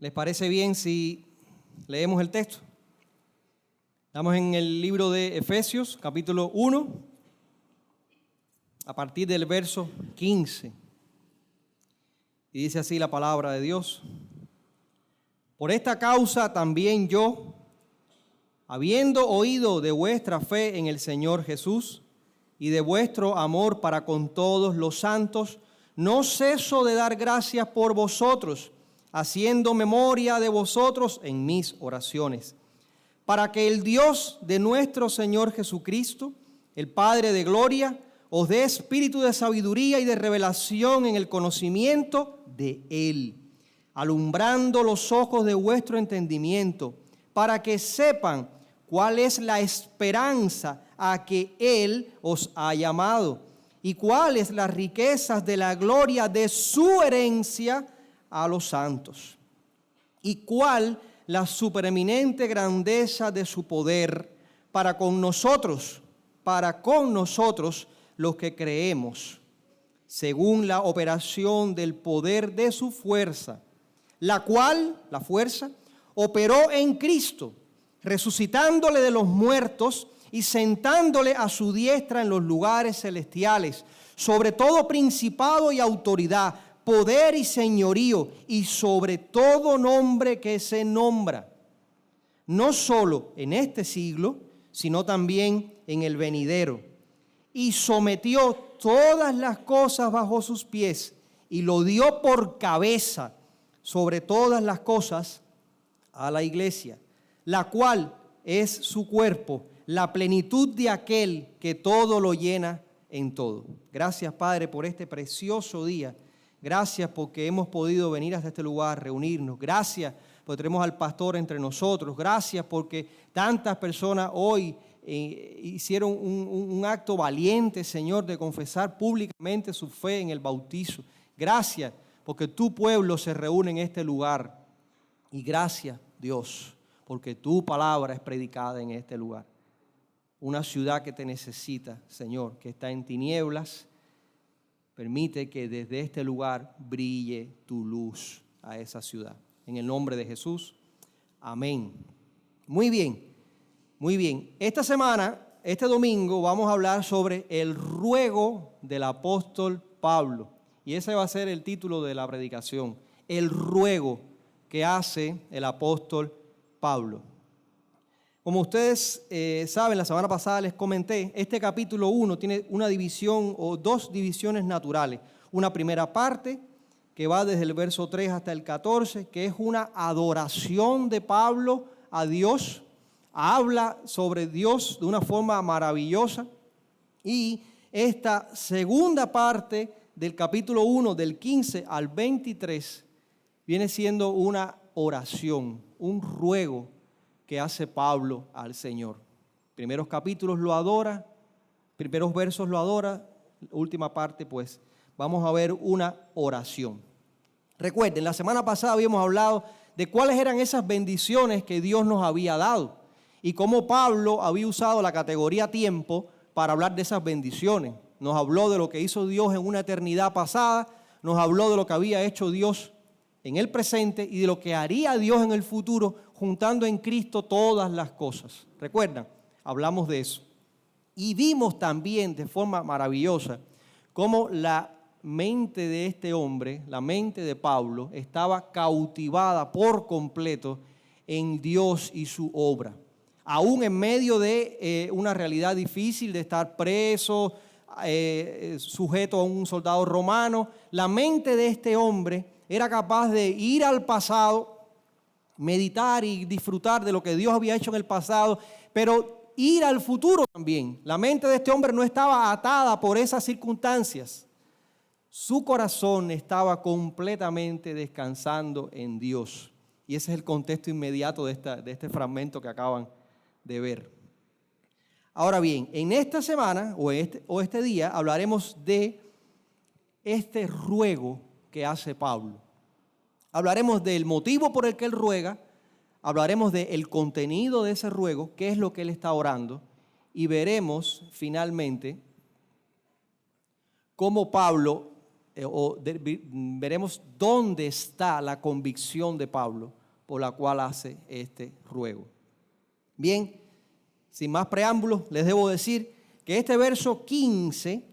¿Les parece bien si leemos el texto? Estamos en el libro de Efesios, capítulo 1, a partir del verso 15. Y dice así la palabra de Dios: Por esta causa también yo, habiendo oído de vuestra fe en el Señor Jesús y de vuestro amor para con todos los santos, no ceso de dar gracias por vosotros, haciendo memoria de vosotros en mis oraciones, para que el Dios de nuestro Señor Jesucristo, el Padre de gloria, os dé espíritu de sabiduría y de revelación en el conocimiento de Él, alumbrando los ojos de vuestro entendimiento, para que sepan cuál es la esperanza a que Él os ha llamado y cuáles las riquezas de la gloria de su herencia a los santos, y cuál la supereminente grandeza de su poder para con nosotros los que creemos, según la operación del poder de su fuerza, la cual, la fuerza, operó en Cristo, resucitándole de los muertos y sentándole a su diestra en los lugares celestiales, sobre todo principado y autoridad, poder y señorío, y sobre todo nombre que se nombra, no solo en este siglo, sino también en el venidero. Y sometió todas las cosas bajo sus pies, y lo dio por cabeza sobre todas las cosas a la iglesia, la cual es su cuerpo, la plenitud de aquel que todo lo llena en todo. Gracias, Padre, por este precioso día. Gracias porque hemos podido venir hasta este lugar, reunirnos. Gracias porque tenemos al pastor entre nosotros. Gracias porque tantas personas hoy hicieron un acto valiente, Señor, de confesar públicamente su fe en el bautizo. Gracias porque tu pueblo se reúne en este lugar. Y gracias, Dios, porque tu palabra es predicada en este lugar. Una ciudad que te necesita, Señor, que está en tinieblas. Permite que desde este lugar brille tu luz a esa ciudad. En el nombre de Jesús, amén. Muy bien, muy bien. Esta semana, este domingo, vamos a hablar sobre el ruego del apóstol Pablo. Y ese va a ser el título de la predicación. El ruego que hace el apóstol Pablo. Como ustedes saben, la semana pasada les comenté, este capítulo 1 tiene una división o dos divisiones naturales. Una primera parte que va desde el verso 3 hasta el 14, que es una adoración de Pablo a Dios. Habla sobre Dios de una forma maravillosa. Y esta segunda parte del capítulo 1, del 15 al 23, viene siendo una oración, un ruego que hace Pablo al Señor. Primeros capítulos lo adora, primeros versos lo adora, última parte pues vamos a ver una oración. Recuerden, la semana pasada habíamos hablado de cuáles eran esas bendiciones que Dios nos había dado y cómo Pablo había usado la categoría tiempo para hablar de esas bendiciones. Nos habló de lo que hizo Dios en una eternidad pasada, nos habló de lo que había hecho Dios en el presente y de lo que haría Dios en el futuro, juntando en Cristo todas las cosas. ¿Recuerdan? Hablamos de eso. Y vimos también de forma maravillosa cómo la mente de este hombre, la mente de Pablo, estaba cautivada por completo en Dios y su obra. Aún en medio de una realidad difícil de estar preso, sujeto a un soldado romano, la mente de este hombre era capaz de ir al pasado, meditar y disfrutar de lo que Dios había hecho en el pasado, pero ir al futuro también. La mente de este hombre no estaba atada por esas circunstancias. Su corazón estaba completamente descansando en Dios. Y ese es el contexto inmediato de este fragmento que acaban de ver. Ahora bien, en esta semana o este día hablaremos de este ruego que hace Pablo. Hablaremos del motivo por el que él ruega, hablaremos del contenido de ese ruego, qué es lo que él está orando, y veremos finalmente cómo Pablo veremos dónde está la convicción de Pablo por la cual hace este ruego. Bien, sin más preámbulos, les debo decir que este verso 15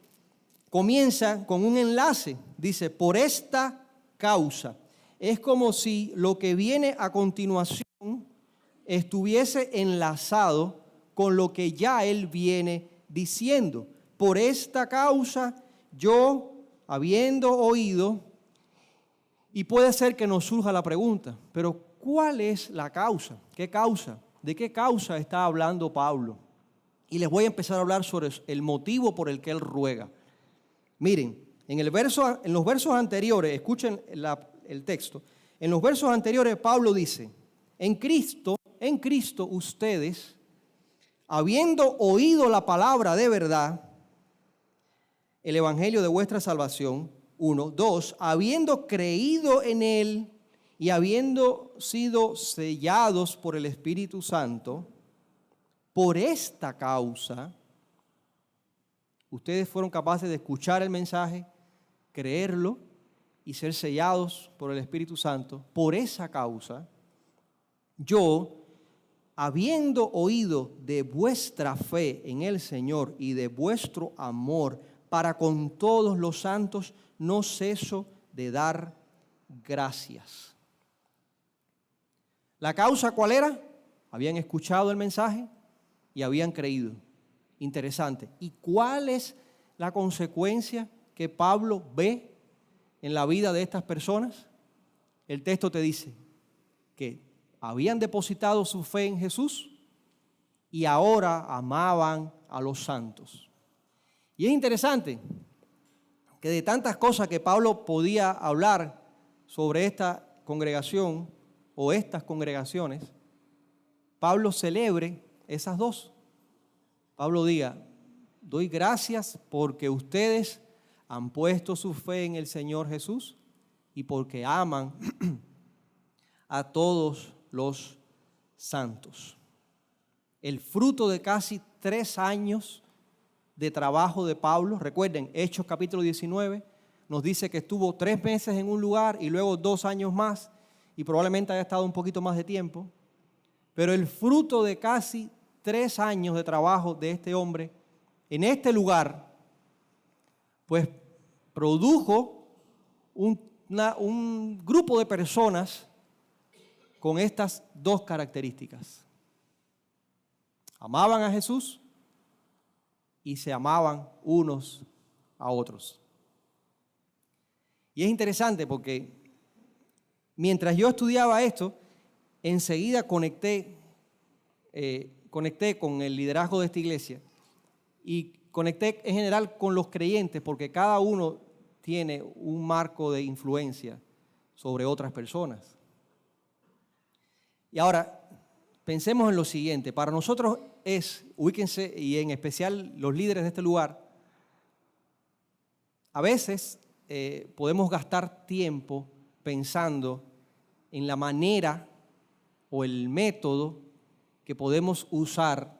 comienza con un enlace. Dice, por esta causa. Es como si lo que viene a continuación estuviese enlazado con lo que ya él viene diciendo. Por esta causa yo, habiendo oído, y puede ser que nos surja la pregunta, pero ¿cuál es la causa? ¿Qué causa? ¿De qué causa está hablando Pablo? Y les voy a empezar a hablar sobre el motivo por el que él ruega. Miren, en los versos anteriores, escuchen el texto, en los versos anteriores Pablo dice, en Cristo ustedes, habiendo oído la palabra de verdad, el evangelio de vuestra salvación, 1, 2, habiendo creído en él y habiendo sido sellados por el Espíritu Santo, por esta causa, ustedes fueron capaces de escuchar el mensaje, creerlo y ser sellados por el Espíritu Santo. Por esa causa, yo, habiendo oído de vuestra fe en el Señor y de vuestro amor para con todos los santos, no ceso de dar gracias. ¿La causa cuál era? Habían escuchado el mensaje y habían creído. Interesante. ¿Y cuál es la consecuencia que Pablo ve en la vida de estas personas? El texto te dice que habían depositado su fe en Jesús y ahora amaban a los santos. Y es interesante que de tantas cosas que Pablo podía hablar sobre esta congregación o estas congregaciones, Pablo celebre esas dos. Pablo diga, doy gracias porque ustedes han puesto su fe en el Señor Jesús y porque aman a todos los santos. El fruto de casi 3 años de trabajo de Pablo, recuerden, Hechos capítulo 19, nos dice que estuvo 3 meses en un lugar y luego 2 años más y probablemente haya estado un poquito más de tiempo, pero el fruto de casi 3 años de trabajo de este hombre en este lugar, pues produjo un grupo de personas con estas 2 características. Amaban a Jesús y se amaban unos a otros. Y es interesante porque mientras yo estudiaba esto, enseguida conecté con el liderazgo de esta iglesia y conecté en general con los creyentes porque cada uno tiene un marco de influencia sobre otras personas. Y ahora, pensemos en lo siguiente. Para nosotros ubíquense, y en especial los líderes de este lugar, a veces podemos gastar tiempo pensando en la manera o el método que podemos usar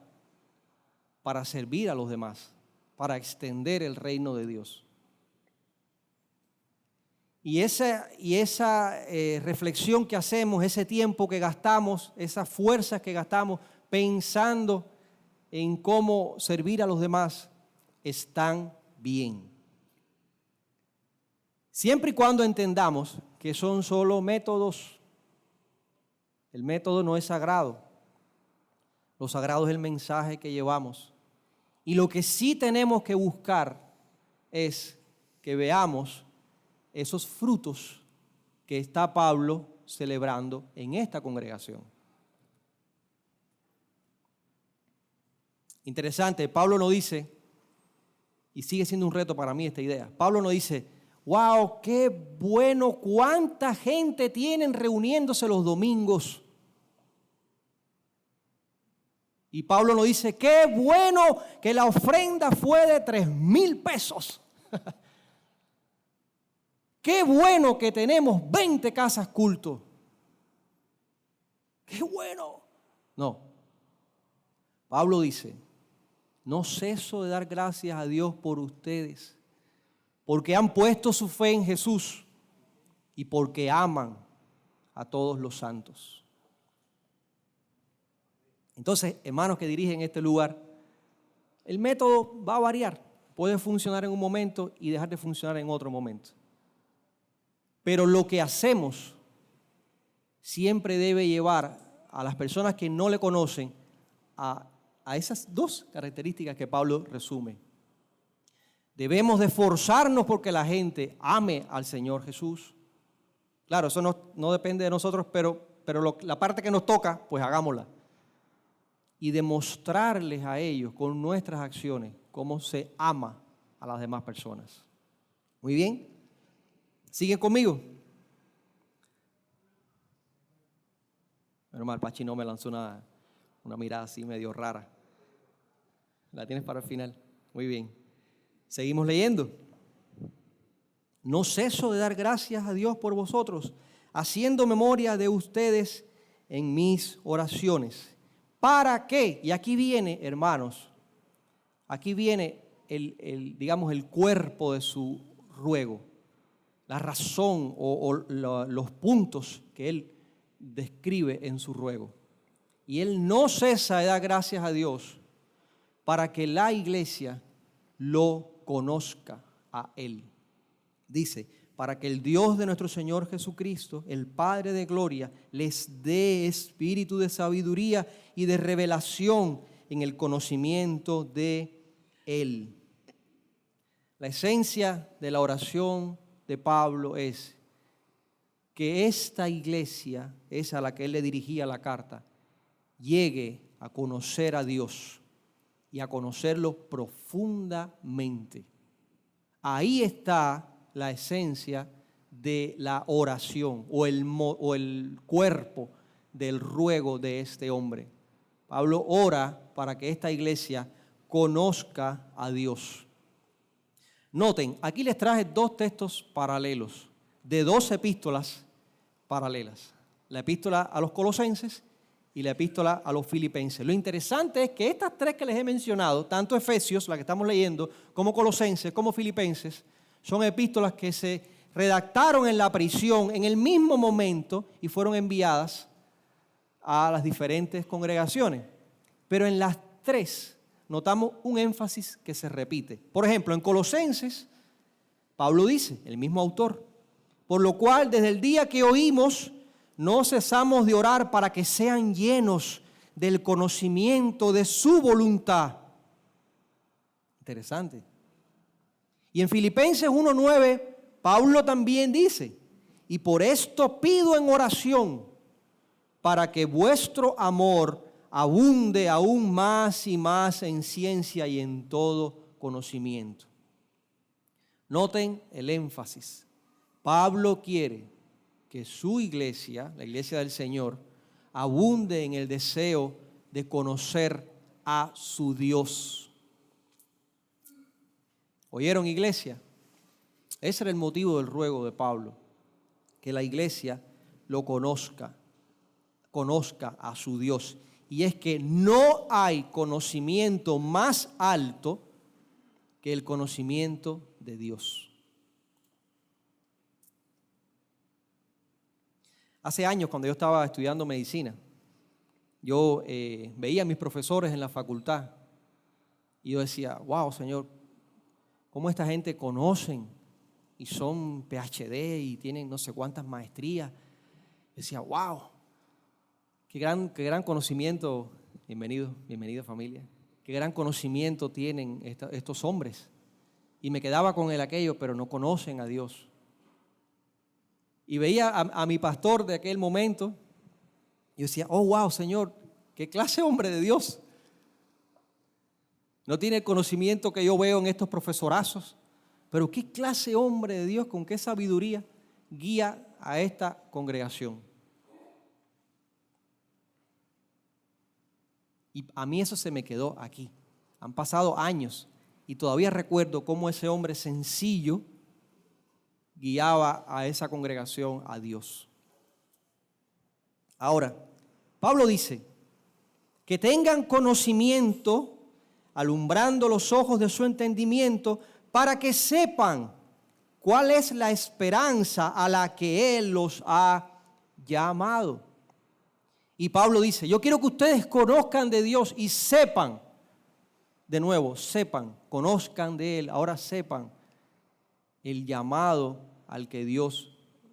para servir a los demás, para extender el reino de Dios. Y esa reflexión que hacemos, ese tiempo que gastamos, esas fuerzas que gastamos pensando en cómo servir a los demás, están bien. Siempre y cuando entendamos que son solo métodos. El método no es sagrado. Lo sagrado es el mensaje que llevamos. Y lo que sí tenemos que buscar es que veamos esos frutos que está Pablo celebrando en esta congregación. Interesante, Pablo no dice, y sigue siendo un reto para mí esta idea, Pablo no dice, wow, qué bueno, cuánta gente tienen reuniéndose los domingos. Y Pablo no dice, qué bueno que la ofrenda fue de 3,000 pesos. Qué bueno que tenemos 20 casas culto. Qué bueno. No. Pablo dice, no ceso de dar gracias a Dios por ustedes, porque han puesto su fe en Jesús y porque aman a todos los santos. Entonces, hermanos que dirigen este lugar, el método va a variar. Puede funcionar en un momento y dejar de funcionar en otro momento. Pero lo que hacemos siempre debe llevar a las personas que no le conocen a esas dos características que Pablo resume. Debemos de esforzarnos porque la gente ame al Señor Jesús. Claro, eso no depende de nosotros, pero la parte que nos toca, pues hagámosla. Y demostrarles a ellos con nuestras acciones cómo se ama a las demás personas. Muy bien. ¿Siguen conmigo? Menos mal, Pachi no me lanzó una mirada así medio rara. ¿La tienes para el final? Muy bien. Seguimos leyendo. No ceso de dar gracias a Dios por vosotros, haciendo memoria de ustedes en mis oraciones. ¿Para qué? Y aquí viene, hermanos, aquí viene el cuerpo de su ruego, la razón o los puntos que él describe en su ruego. Y él no cesa de dar gracias a Dios para que la iglesia lo conozca a él. Dice, para que el Dios de nuestro Señor Jesucristo, el Padre de gloria, les dé espíritu de sabiduría y de revelación en el conocimiento de Él. La esencia de la oración de Pablo es que esta iglesia, es a la que él le dirigía la carta, llegue a conocer a Dios y a conocerlo profundamente. Ahí está la esencia de la oración o el cuerpo del ruego de este hombre. Pablo ora para que esta iglesia conozca a Dios. Noten, aquí les traje dos textos paralelos de dos epístolas paralelas. La epístola a los Colosenses y la epístola a los Filipenses. Lo interesante es que estas tres que les he mencionado, tanto Efesios, la que estamos leyendo, como Colosenses, como Filipenses, son epístolas que se redactaron en la prisión en el mismo momento y fueron enviadas a las diferentes congregaciones. Pero en las tres notamos un énfasis que se repite. Por ejemplo, en Colosenses, Pablo dice, el mismo autor, por lo cual desde el día que oímos no cesamos de orar para que sean llenos del conocimiento de su voluntad. Interesante. Y en Filipenses 1:9, Pablo también dice, y por esto pido en oración, para que vuestro amor abunde aún más y más en ciencia y en todo conocimiento. Noten el énfasis. Pablo quiere que su iglesia, la iglesia del Señor, abunde en el deseo de conocer a su Dios. ¿Oyeron, iglesia? Ese era el motivo del ruego de Pablo, que la iglesia lo conozca a su Dios. Y es que no hay conocimiento más alto que el conocimiento de Dios. Hace años, cuando yo estaba estudiando medicina, yo veía a mis profesores en la facultad y yo decía, wow, Señor, cómo esta gente conocen y son PhD y tienen no sé cuántas maestrías. Yo decía, wow, qué gran conocimiento. Bienvenido familia. Qué gran conocimiento tienen estos hombres. Y me quedaba con aquello, pero no conocen a Dios. Y veía a mi pastor de aquel momento y yo decía, oh wow, Señor, qué clase de hombre de Dios. No tiene el conocimiento que yo veo en estos profesorazos, pero qué clase de hombre de Dios, con qué sabiduría guía a esta congregación. Y a mí eso se me quedó aquí. Han pasado años y todavía recuerdo cómo ese hombre sencillo guiaba a esa congregación a Dios. Ahora, Pablo dice que tengan conocimiento, alumbrando los ojos de su entendimiento, para que sepan ¿cuál es la esperanza a la que Él los ha llamado? Y Pablo dice, yo quiero que ustedes conozcan de Dios y sepan, de nuevo, sepan, conozcan de Él, ahora sepan el llamado al que Dios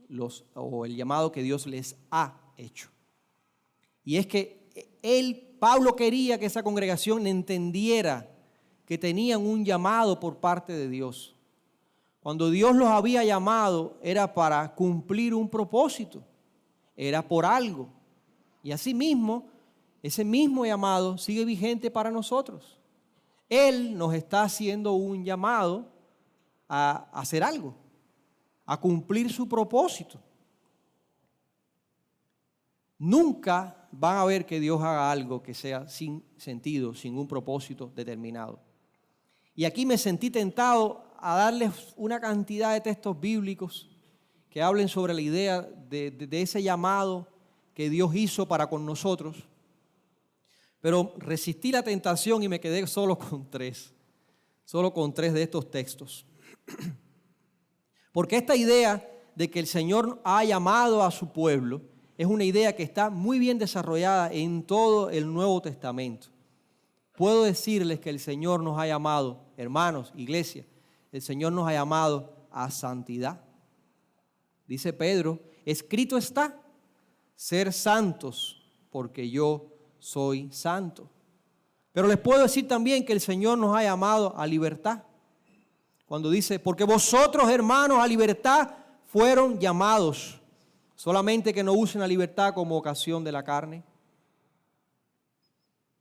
el llamado que Dios les ha hecho. Y es que Pablo quería que esa congregación entendiera que tenían un llamado por parte de Dios. Cuando Dios los había llamado era para cumplir un propósito, era por algo. Y asimismo, ese mismo llamado sigue vigente para nosotros. Él nos está haciendo un llamado a hacer algo, a cumplir su propósito. Nunca van a ver que Dios haga algo que sea sin sentido, sin un propósito determinado. Y aquí me sentí tentado a darles una cantidad de textos bíblicos que hablen sobre la idea de ese llamado que Dios hizo para con nosotros. Pero resistí la tentación y me quedé solo con tres de estos textos. Porque esta idea de que el Señor ha llamado a su pueblo es una idea que está muy bien desarrollada en todo el Nuevo Testamento. Puedo decirles que el Señor nos ha llamado, hermanos, iglesia, el Señor nos ha llamado a santidad. Dice Pedro, escrito está, ser santos, porque yo soy santo. Pero les puedo decir también que el Señor nos ha llamado a libertad. Cuando dice, porque vosotros, hermanos, a libertad fueron llamados, solamente que no usen la libertad como ocasión de la carne.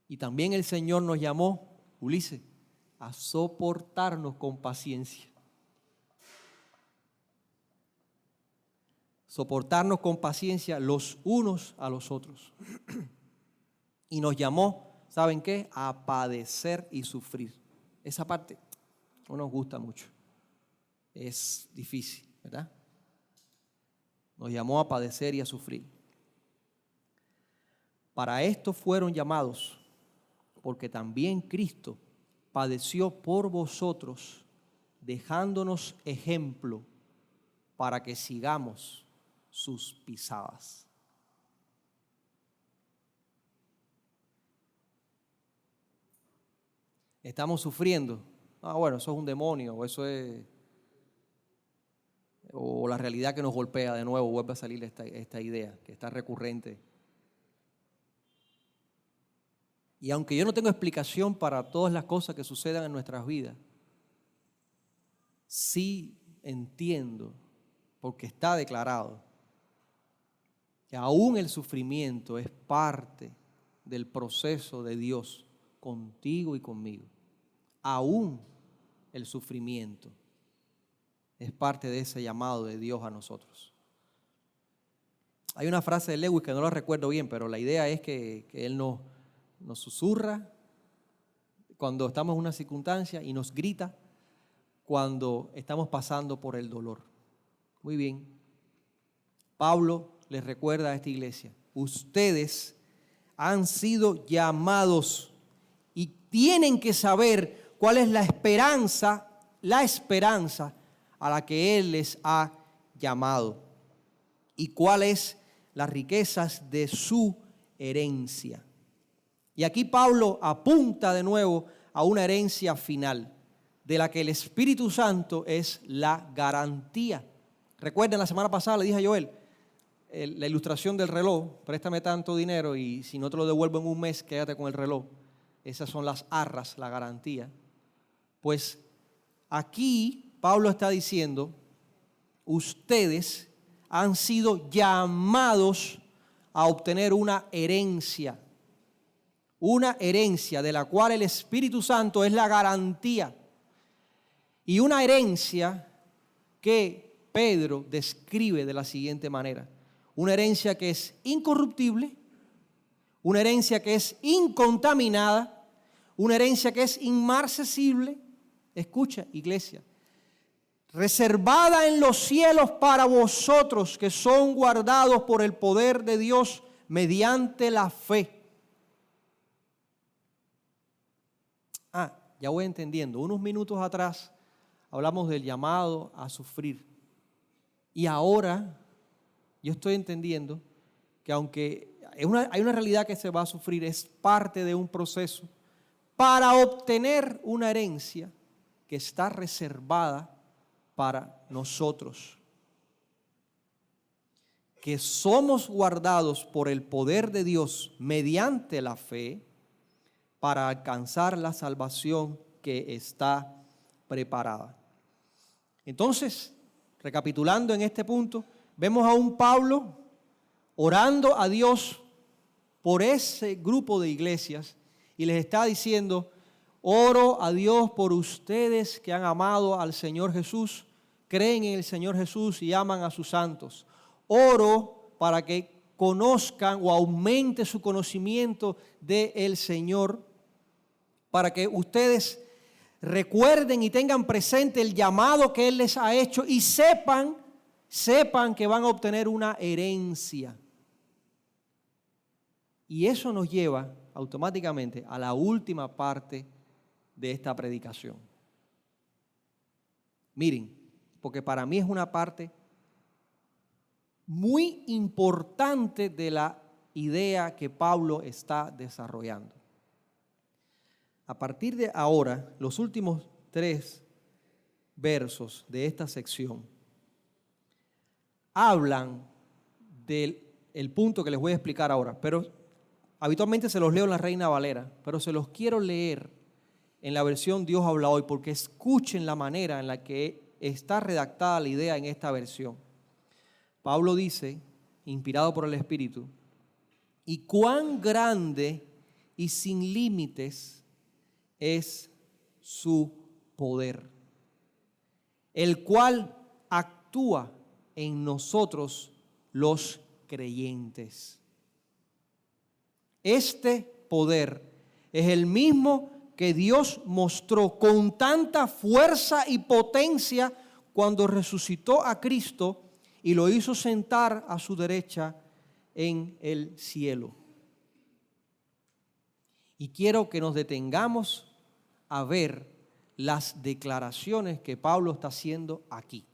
Y también el Señor nos llamó, Ulises, a soportarnos con paciencia. Soportarnos con paciencia los unos a los otros. Y nos llamó, ¿saben qué? A padecer y sufrir. Esa parte no nos gusta mucho. Es difícil, ¿verdad? Nos llamó a padecer y a sufrir. Para esto fueron llamados, porque también Cristo padeció por vosotros, dejándonos ejemplo para que sigamos sus pisadas. Estamos sufriendo. Bueno, eso es un demonio, o la realidad que nos golpea de nuevo, vuelve a salir esta idea que está recurrente. Y aunque yo no tengo explicación para todas las cosas que sucedan en nuestras vidas, sí entiendo, porque está declarado, que aún el sufrimiento es parte del proceso de Dios contigo y conmigo. Aún el sufrimiento es parte de ese llamado de Dios a nosotros. Hay una frase de Lewis que no la recuerdo bien, pero la idea es que Él nos susurra cuando estamos en una circunstancia y nos grita cuando estamos pasando por el dolor. Muy bien. Pablo les recuerda a esta iglesia, ustedes han sido llamados y tienen que saber cuál es la esperanza a la que Él les ha llamado y cuáles las riquezas de su herencia. Y aquí Pablo apunta de nuevo a una herencia final, de la que el Espíritu Santo es la garantía. Recuerden, la semana pasada le dije a Joel, la ilustración del reloj, préstame tanto dinero y si no te lo devuelvo en un mes, quédate con el reloj. Esas son las arras, la garantía. Pues aquí Pablo está diciendo, ustedes han sido llamados a obtener una herencia de la cual el Espíritu Santo es la garantía. Y una herencia que Pedro describe de la siguiente manera. Una herencia que es incorruptible, una herencia que es incontaminada, una herencia que es inmarcesible. Escucha, iglesia. Reservada en los cielos para vosotros que son guardados por el poder de Dios mediante la fe. Ya voy entendiendo. Unos minutos atrás hablamos del llamado a sufrir. Y ahora yo estoy entendiendo que aunque hay una realidad que se va a sufrir, es parte de un proceso para obtener una herencia que está reservada para nosotros, que somos guardados por el poder de Dios mediante la fe para alcanzar la salvación que está preparada. Entonces, recapitulando en este punto, vemos a un Pablo orando a Dios por ese grupo de iglesias y les está diciendo: oro a Dios por ustedes que han amado al Señor Jesús, creen en el Señor Jesús y aman a sus santos. Oro para que conozcan o aumente su conocimiento del Señor, para que ustedes recuerden y tengan presente el llamado que Él les ha hecho y sepan que van a obtener una herencia. Y eso nos lleva automáticamente a la última parte de esta predicación. Miren, porque para mí es una parte muy importante de la idea que Pablo está desarrollando. A partir de ahora, los últimos 3 versos de esta sección hablan del punto que les voy a explicar ahora, pero habitualmente se los leo en la Reina Valera, pero se los quiero leer en la versión Dios habla hoy, porque escuchen la manera en la que está redactada la idea en esta versión. Pablo dice, inspirado por el Espíritu: y cuán grande y sin límites es su poder, el cual actúa en nosotros los creyentes. Este poder es el mismo que Dios mostró con tanta fuerza y potencia cuando resucitó a Cristo y lo hizo sentar a su derecha en el cielo. Y quiero que nos detengamos a ver las declaraciones que Pablo está haciendo aquí.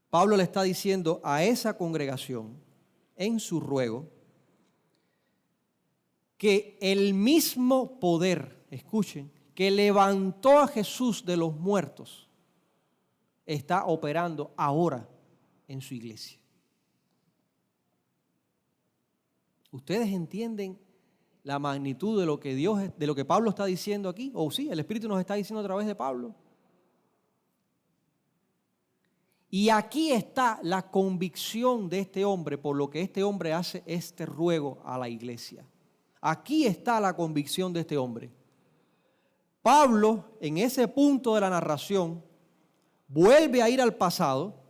Pablo le está diciendo a esa congregación en su ruego que el mismo poder, escuchen, que levantó a Jesús de los muertos está operando ahora en su iglesia. ¿Ustedes entienden la magnitud de lo que Pablo está diciendo aquí? ¿O sí, el Espíritu nos está diciendo a través de Pablo? Y aquí está la convicción de este hombre por lo que este hombre hace este ruego a la iglesia. Aquí está la convicción de este hombre. Pablo, en ese punto de la narración, vuelve a ir al pasado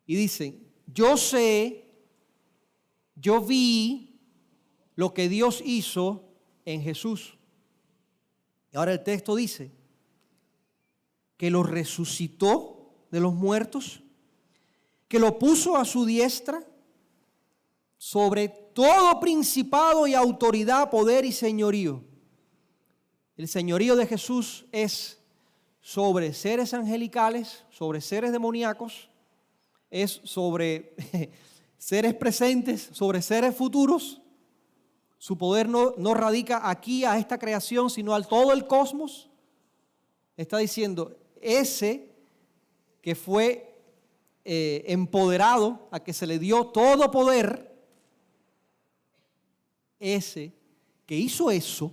y dice: yo sé, yo vi lo que Dios hizo en Jesús. Y ahora el texto dice que lo resucitó de los muertos, que lo puso a su diestra sobre todo principado y autoridad, poder y señorío. El señorío de Jesús es sobre seres angelicales, sobre seres demoníacos, es sobre seres presentes, sobre seres futuros. Su poder no radica aquí a esta creación, sino al todo el cosmos. Está diciendo, ese que fue empoderado, a que se le dio todo poder, ese que hizo eso,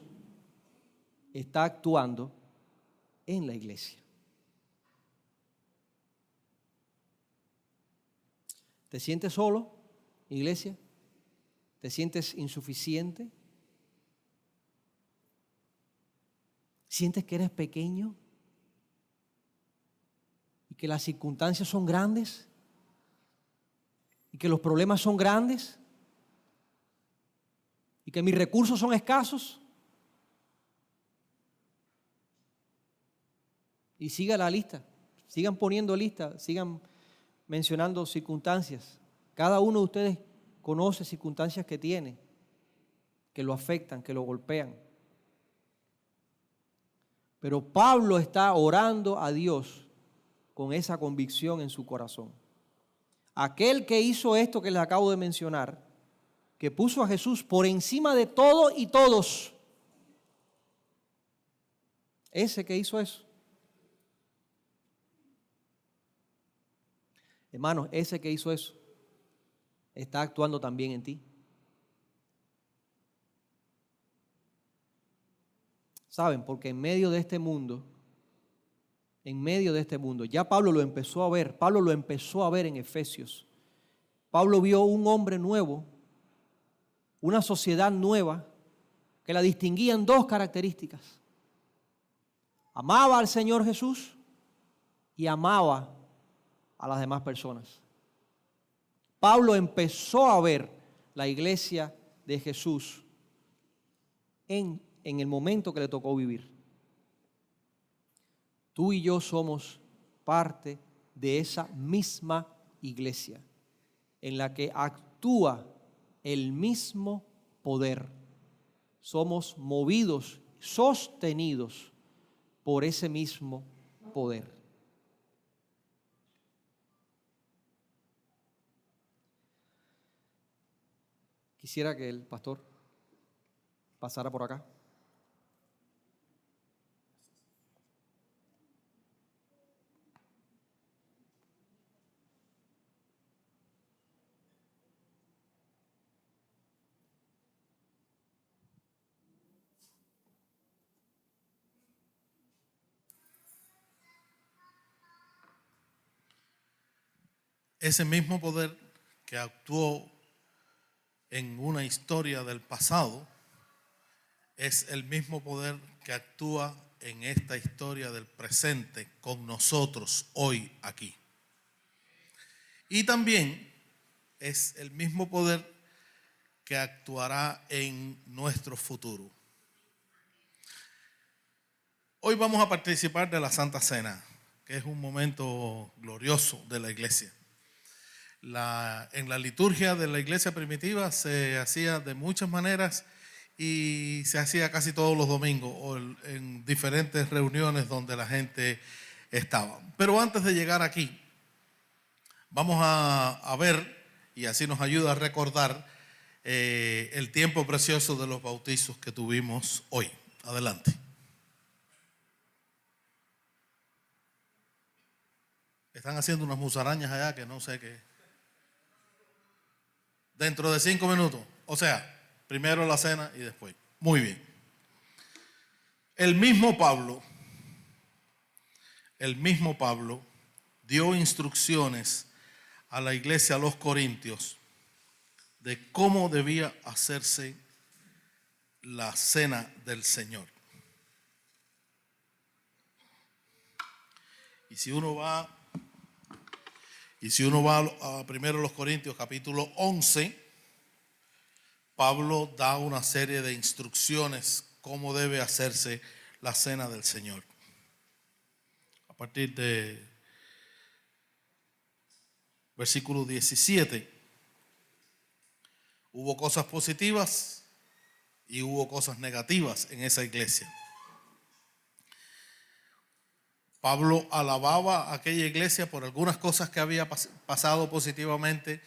está actuando en la iglesia. ¿Te sientes solo, iglesia? ¿Te sientes insuficiente? ¿Sientes que eres pequeño? ¿Y que las circunstancias son grandes? ¿Y que los problemas son grandes? ¿Y que mis recursos son escasos? Y siga la lista, sigan poniendo lista, sigan mencionando circunstancias. Cada uno de ustedes conoce circunstancias que tiene, que lo afectan, que lo golpean. Pero Pablo está orando a Dios con esa convicción en su corazón. Aquel que hizo esto que les acabo de mencionar, que puso a Jesús por encima de todo y todos, ese que hizo eso, hermanos, ese que hizo eso, está actuando también en ti. ¿Saben? Porque en medio de este mundo, ya Pablo lo empezó a ver en Efesios. Pablo vio un hombre nuevo, una sociedad nueva, que la distinguían dos características. Amaba al Señor Jesús y amaba a las demás personas. Pablo empezó a ver la iglesia de Jesús en el momento que le tocó vivir. Tú y yo somos parte de esa misma iglesia en la que actúa el mismo poder. Somos movidos, sostenidos por ese mismo poder. Quisiera que el pastor pasara por acá. Ese mismo poder que actuó en una historia del pasado es el mismo poder que actúa en esta historia del presente con nosotros hoy aquí. Y también es el mismo poder que actuará en nuestro futuro. Hoy vamos a participar de la Santa Cena, que es un momento glorioso de la iglesia. En la liturgia de la iglesia primitiva se hacía de muchas maneras y se hacía casi todos los domingos o en diferentes reuniones donde la gente estaba. Pero antes de llegar aquí, vamos a ver, y así nos ayuda a recordar el tiempo precioso de los bautizos que tuvimos hoy. Adelante. Están haciendo unas musarañas allá que no sé qué. Dentro de 5 minutos. O sea, primero la cena y después. Muy bien. El mismo Pablo dio instrucciones a la iglesia, a los corintios, de cómo debía hacerse la cena del Señor. Y si uno va a primero los Corintios capítulo 11, Pablo da una serie de instrucciones cómo debe hacerse la cena del Señor. A partir de versículo 17, hubo cosas positivas y hubo cosas negativas en esa iglesia. Pablo alababa a aquella iglesia por algunas cosas que había pasado positivamente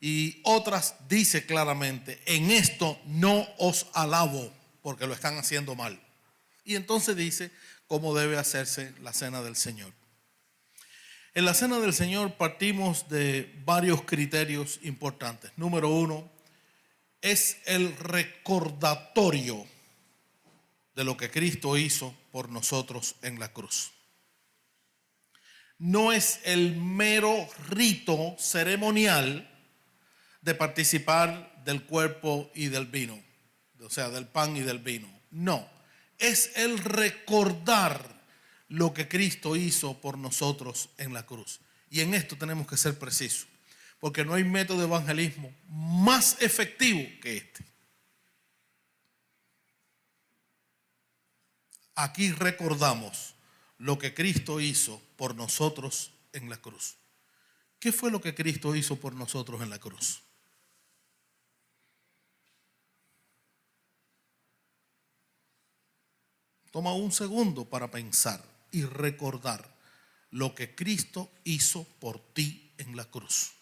y otras dice claramente, en esto no os alabo porque lo están haciendo mal. Y entonces dice cómo debe hacerse la cena del Señor. En la cena del Señor partimos de varios criterios importantes. Número 1, es el recordatorio de lo que Cristo hizo por nosotros en la cruz. No es el mero rito ceremonial de participar del cuerpo y del vino, o sea, del pan y del vino. No, es el recordar lo que Cristo hizo por nosotros en la cruz. Y en esto tenemos que ser precisos, porque no hay método de evangelismo más efectivo que este. Aquí recordamos lo que Cristo hizo por nosotros en la cruz. ¿Qué fue lo que Cristo hizo por nosotros en la cruz? Toma un segundo para pensar y recordar lo que Cristo hizo por ti en la cruz.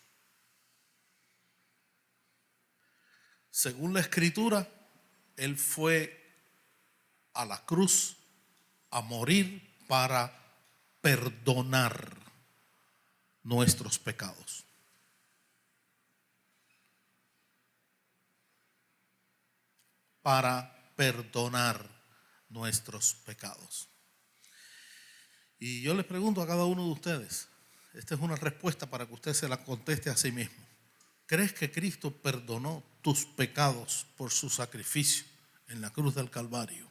Según la Escritura, Él fue a la cruz a morir para perdonar nuestros pecados. Para perdonar nuestros pecados. Y yo les pregunto a cada uno de ustedes, esta es una respuesta para que usted se la conteste a sí mismo. ¿Crees que Cristo perdonó tus pecados por su sacrificio en la cruz del Calvario?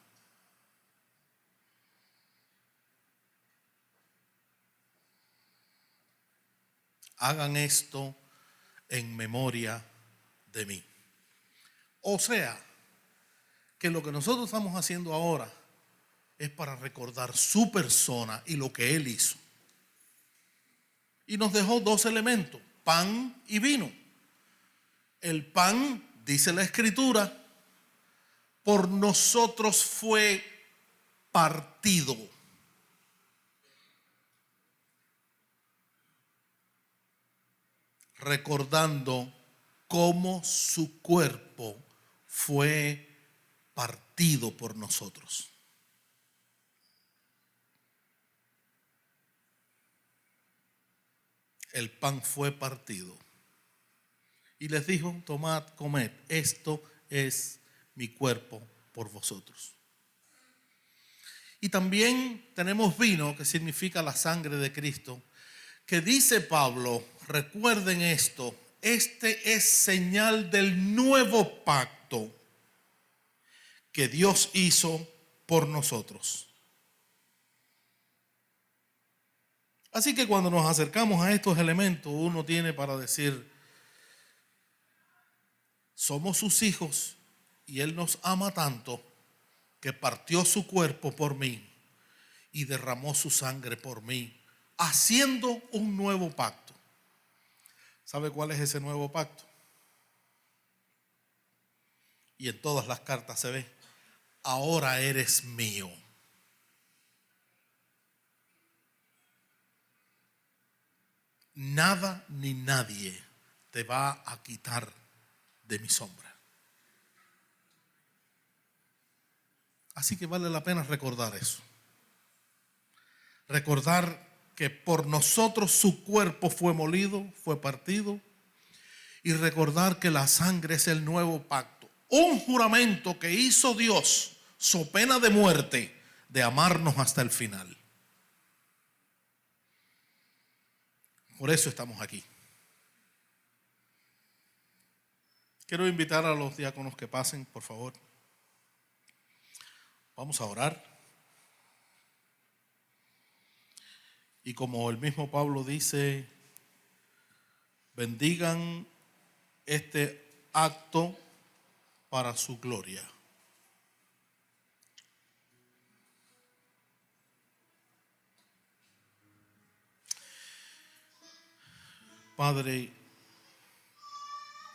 Hagan esto en memoria de mí. O sea, que lo que nosotros estamos haciendo ahora es para recordar su persona y lo que Él hizo. Y nos dejó dos elementos, pan y vino. El pan, dice la Escritura, por nosotros fue partido. Recordando cómo su cuerpo fue partido por nosotros. El pan fue partido. Y les dijo, tomad, comed, esto es mi cuerpo por vosotros. Y también tenemos vino, que significa la sangre de Cristo, que dice Pablo, recuerden esto, este es señal del nuevo pacto que Dios hizo por nosotros. Así que cuando nos acercamos a estos elementos, uno tiene para decir, somos sus hijos y Él nos ama tanto que partió su cuerpo por mí y derramó su sangre por mí, haciendo un nuevo pacto. ¿Sabe cuál es ese nuevo pacto? Y en todas las cartas se ve, ahora eres mío. Nada ni nadie te va a quitar de mi sombra. Así que vale la pena recordar eso. Recordar que por nosotros su cuerpo fue molido, fue partido. Y recordar que la sangre es el nuevo pacto. Un juramento que hizo Dios, so pena de muerte, de amarnos hasta el final. Por eso estamos aquí. Quiero invitar a los diáconos que pasen, por favor. Vamos a orar. Y como el mismo Pablo dice, bendigan este acto para su gloria. Padre,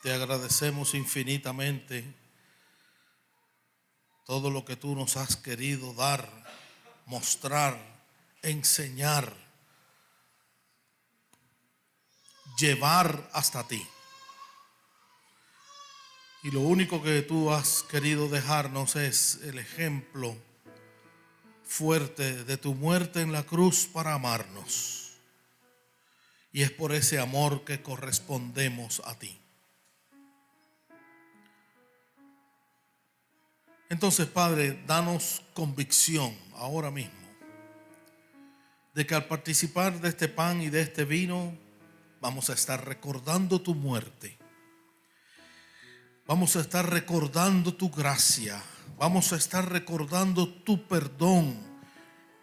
te agradecemos infinitamente todo lo que tú nos has querido dar, mostrar, enseñar, llevar hasta ti. Y lo único que tú has querido dejarnos es el ejemplo fuerte de tu muerte en la cruz para amarnos. Y es por ese amor que correspondemos a ti. Entonces, Padre, danos convicción ahora mismo de que al participar de este pan y de este vino, vamos a estar recordando tu muerte. Vamos a estar recordando tu gracia. Vamos a estar recordando tu perdón.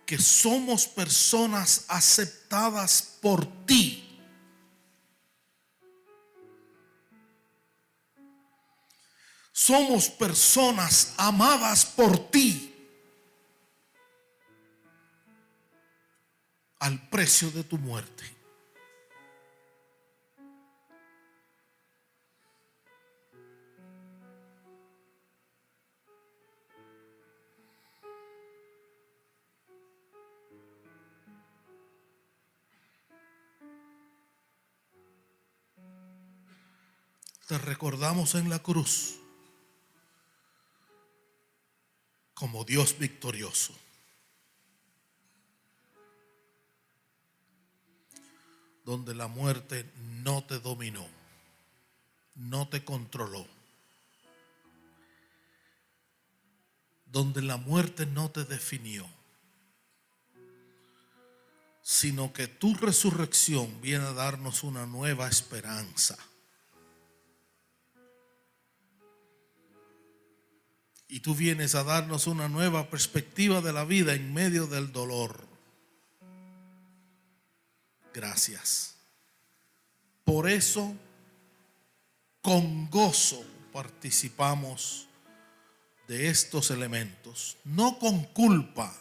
Que somos personas aceptadas por ti. Somos personas amadas por ti. Al precio de tu muerte. te recordamos en la cruz como Dios victorioso. Donde la muerte no te dominó, no te controló. Donde la muerte no te definió, sino que tu resurrección viene a darnos una nueva esperanza. Y tú vienes a darnos una nueva perspectiva de la vida en medio del dolor. Gracias. Por eso, con gozo participamos de estos elementos, no con culpa,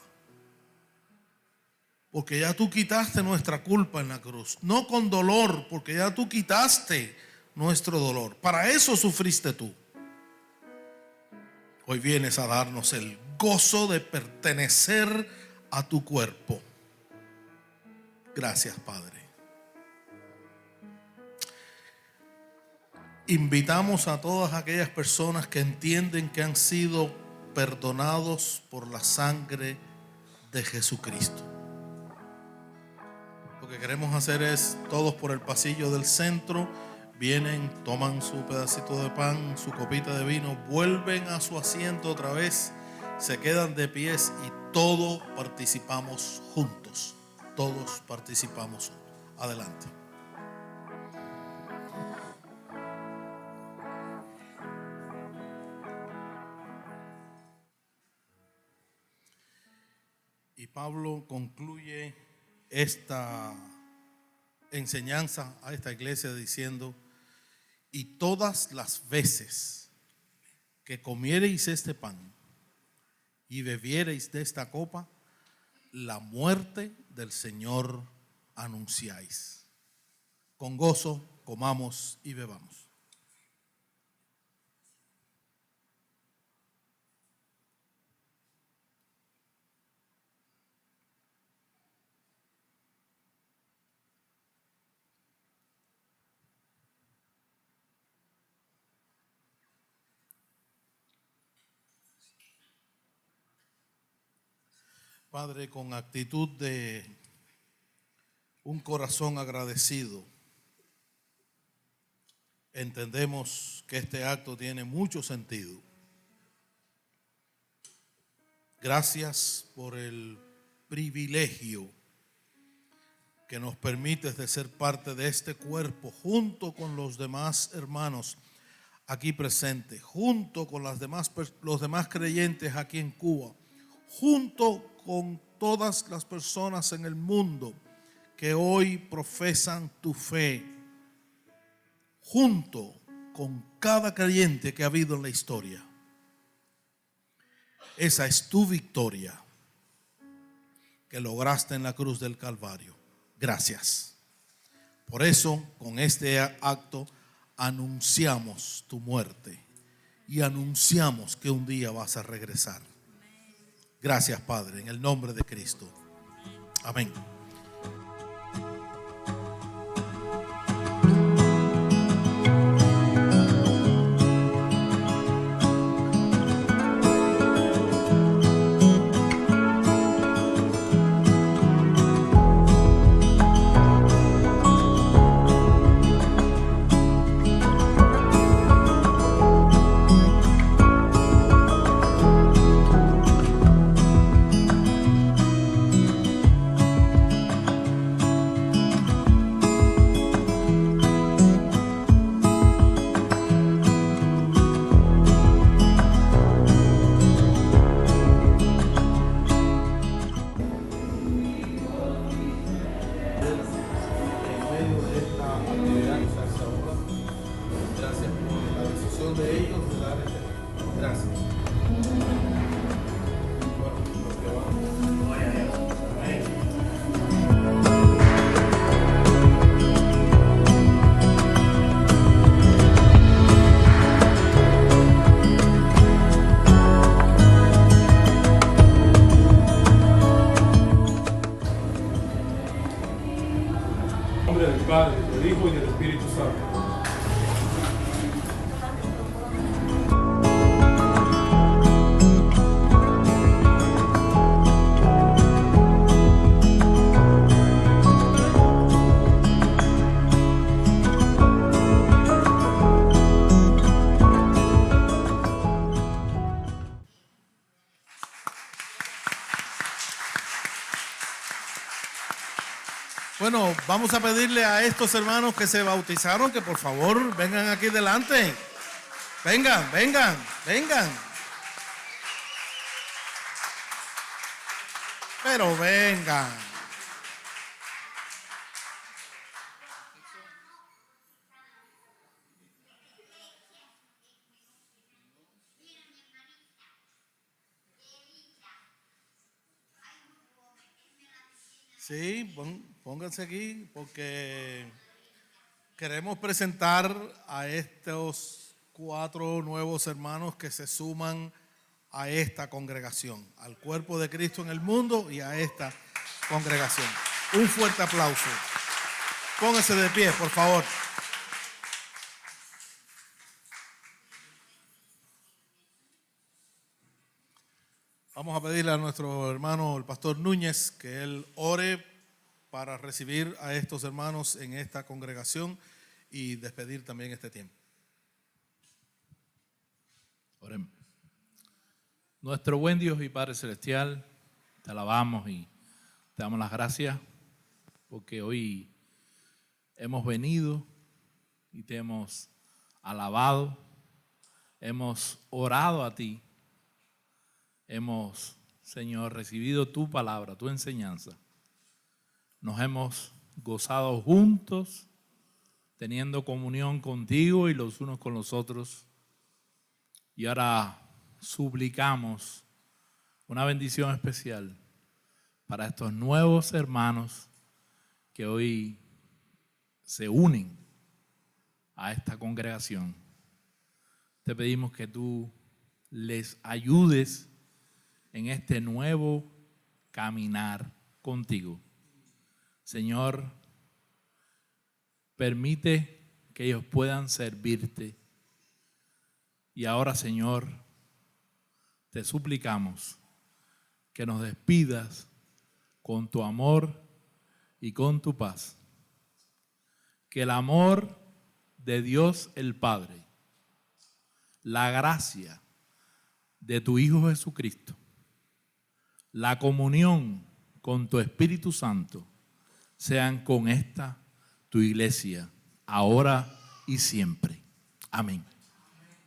porque ya tú quitaste nuestra culpa en la cruz, no con dolor, porque ya tú quitaste nuestro dolor. Para eso sufriste tú. Hoy vienes a darnos el gozo de pertenecer a tu cuerpo. Gracias, Padre. Invitamos a todas aquellas personas que entienden que han sido perdonados por la sangre de Jesucristo. Lo que queremos hacer es, todos por el pasillo del centro, vienen, toman su pedacito de pan, su copita de vino, vuelven a su asiento otra vez, se quedan de pies y todos participamos juntos. Todos participamos juntos. Adelante. Y Pablo concluye esta enseñanza a esta iglesia diciendo: y todas las veces que comiereis este pan y bebiereis de esta copa, la muerte del Señor anunciáis. Con gozo comamos y bebamos. Padre, con actitud de un corazón agradecido, entendemos que este acto tiene mucho sentido. Gracias por el privilegio que nos permites de ser parte de este cuerpo junto con los demás hermanos aquí presentes, junto con los demás creyentes aquí en Cuba, junto con todas las personas en el mundo que hoy profesan tu fe, junto con cada creyente que ha habido en la historia. Esa es tu victoria que lograste en la cruz del Calvario. Gracias. Por eso, con este acto, anunciamos tu muerte y anunciamos que un día vas a regresar. Gracias, Padre, en el nombre de Cristo. Amén. En nombre del Padre, del Hijo y del Espíritu Santo. Bueno, vamos a pedirle a estos hermanos que se bautizaron que por favor vengan aquí delante. Vengan, vengan, vengan. Pero vengan. Sí, pónganse aquí porque queremos presentar a estos 4 nuevos hermanos que se suman a esta congregación, al cuerpo de Cristo en el mundo y a esta congregación. Un fuerte aplauso. Pónganse de pie, por favor. Vamos a pedirle a nuestro hermano, el pastor Núñez, que él ore para recibir a estos hermanos en esta congregación y despedir también este tiempo. Oremos. Nuestro buen Dios y Padre Celestial, te alabamos y te damos las gracias porque hoy hemos venido y te hemos alabado, hemos orado a ti, hemos, Señor, recibido tu palabra, tu enseñanza. Nos hemos gozado juntos, teniendo comunión contigo y los unos con los otros. Y ahora suplicamos una bendición especial para estos nuevos hermanos que hoy se unen a esta congregación. Te pedimos que tú les ayudes en este nuevo caminar contigo. Señor, permite que ellos puedan servirte. Y ahora, Señor, te suplicamos que nos despidas con tu amor y con tu paz. Que el amor de Dios el Padre, la gracia de tu Hijo Jesucristo, la comunión con tu Espíritu Santo, sean con esta tu iglesia, ahora y siempre. Amén.